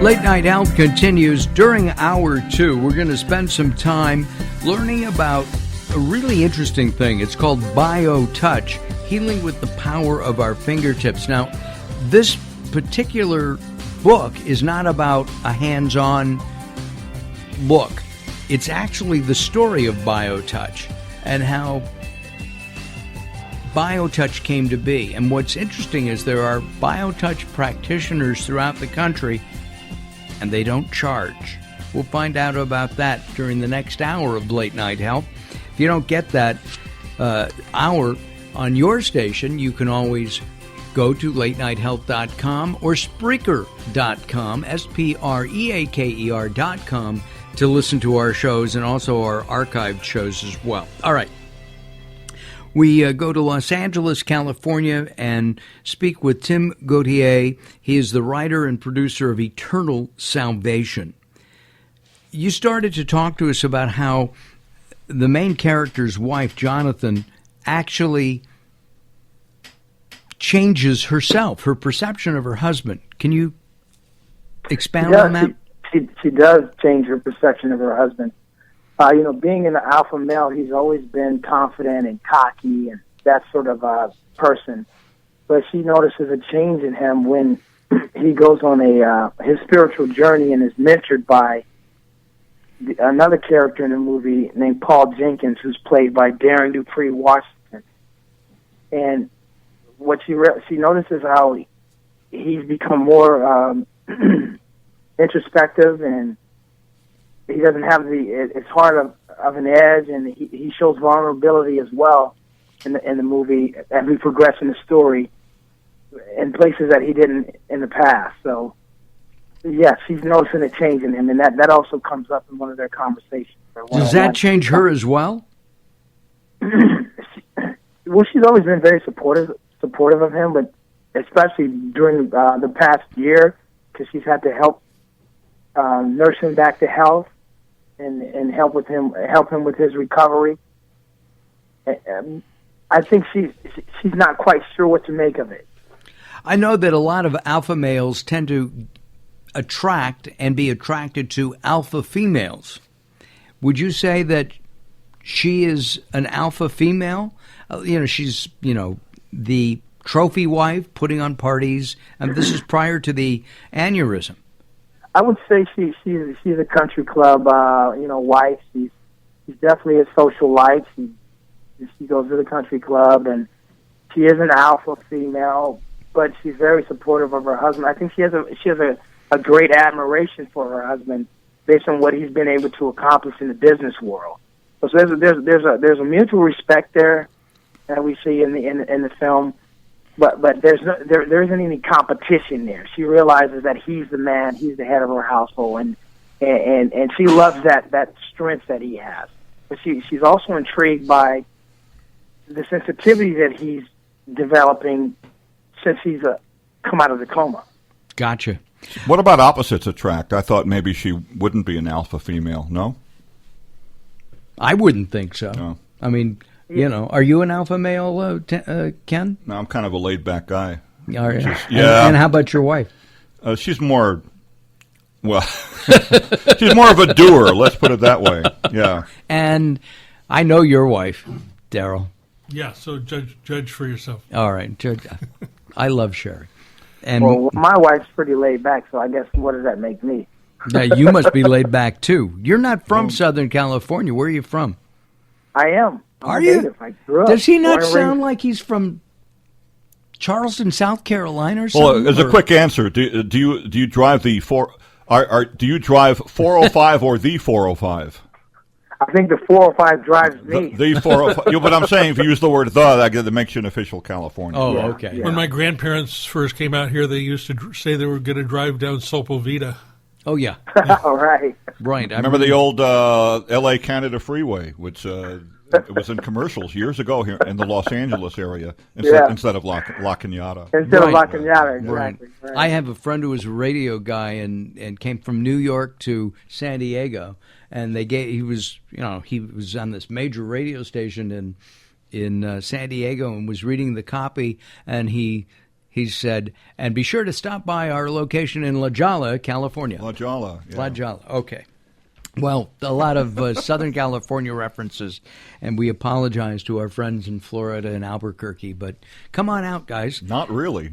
Late Night Health continues. During hour 2, we're going to spend some time learning about a really interesting thing. It's called BioTouch, healing with the power of our fingertips. Now, this particular book is not about a hands-on look. It's actually the story of BioTouch and how BioTouch came to be. And what's interesting is there are BioTouch practitioners throughout the country, and they don't charge. We'll find out about that during the next hour of Late Night Health. If you don't get that hour on your station, you can always go to latenighthealth.com or Spreaker.com, Spreaker.com, to listen to our shows and also our archived shows as well. All right. We go to Los Angeles, California, and speak with Tim-Gautier. He is the writer and producer of Eternal Salvation. You started to talk to us about how the main character's wife, Jonathan, actually changes herself, her perception of her husband. Can you expound on that? She does change her perception of her husband. Being an alpha male, he's always been confident and cocky and that sort of person. But she notices a change in him when he goes on his spiritual journey and is mentored by another character in the movie named Paul Jenkins, who's played by Darren Dupree Washington. And what she notices how he's become more introspective, and he doesn't have it's hard of an edge, and he shows vulnerability as well in the movie as we progress in the story in places that he didn't in the past. So, yes, she's noticing a change in him, and that also comes up in one of their conversations. Does that change her as well? Well, she's always been very supportive of him, but especially during the past year, because she's had to help nurse him back to health. And help him with his recovery. I think she's not quite sure what to make of it. I know that a lot of alpha males tend to attract and be attracted to alpha females. Would you say that she is an alpha female? She's the trophy wife, putting on parties, and this is prior to the aneurysm. I would say she's a country club, wife. She's definitely a socialite. She goes to the country club, and she is an alpha female, but she's very supportive of her husband. I think she has a great admiration for her husband based on what he's been able to accomplish in the business world. So there's a mutual respect there that we see in the film. But there isn't any competition there. She realizes that he's the man, he's the head of her household, and she loves that strength that he has. But she's also intrigued by the sensitivity that he's developing since he's come out of the coma. Gotcha. What about opposites attract? I thought maybe she wouldn't be an alpha female. No? I wouldn't think so. No. I mean, are you an alpha male, Ken? No, I'm kind of a laid-back guy. Are you? Yeah. And how about your wife? She's more, she's more of a doer, let's put it that way. Yeah. And I know your wife, Daryl. Yeah, so judge for yourself. All right, judge. I love Sherry. And my wife's pretty laid back, so I guess what does that make me? Now, you must be laid back, too. You're not from Southern California. Where are you from? I am. Are you? Does he not sound like he's from Charleston, South Carolina, or something? Well, as a quick answer, do you drive the do you drive 405 or the 405? I think the 405 drives me. The 405. But I'm saying if you use the word that makes you an official California. Oh, okay. Yeah. When my grandparents first came out here, they used to say they were going to drive down Sepulveda. Oh, yeah. All right. Right. I remember the old L.A. Canada Freeway, which it was in commercials years ago here in the Los Angeles area instead of La Cañada. Instead of La Cañada, exactly. Right. I have a friend who was a radio guy and came from New York to San Diego, and he was on this major radio station in San Diego and was reading the copy, and he said, and be sure to stop by our location in La Jolla, California. La Jolla, yeah. La Jolla, okay. Well, a lot of Southern California references, and we apologize to our friends in Florida and Albuquerque, but come on out, guys. Not really.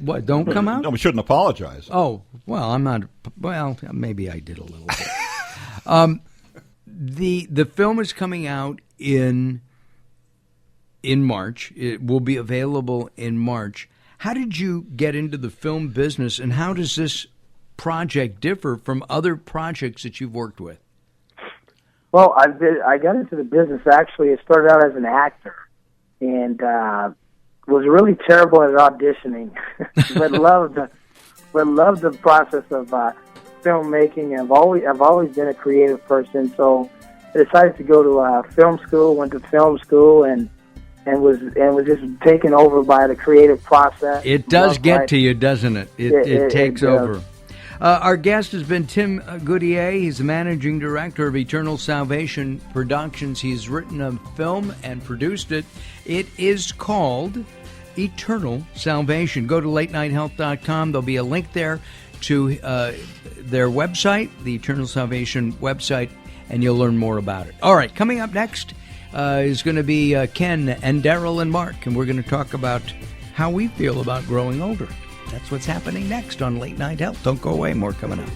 What, don't come out? No, we shouldn't apologize. Oh, well, I'm not, well, maybe I did a little bit. The film is coming out in March. It will be available in March. How did you get into the film business, and how does this project differ from other projects that you've worked with? Well, I got into the business, actually. It started out as an actor, and was really terrible at auditioning, but loved the process of filmmaking. I've always been a creative person, so I decided to go to film school. Went to film school and was just taken over by the creative process. It does get to you, doesn't it? It takes over. Our guest has been Tim-Gautier. He's the managing director of Eternal Salvation Productions. He's written a film and produced it. It is called Eternal Salvation. Go to latenighthealth.com. There'll be a link there to their website, the Eternal Salvation website, and you'll learn more about it. All right, coming up next is going to be Ken and Daryl and Mark, and we're going to talk about how we feel about growing older. That's what's happening next on Late Night Health. Don't go away. More coming up.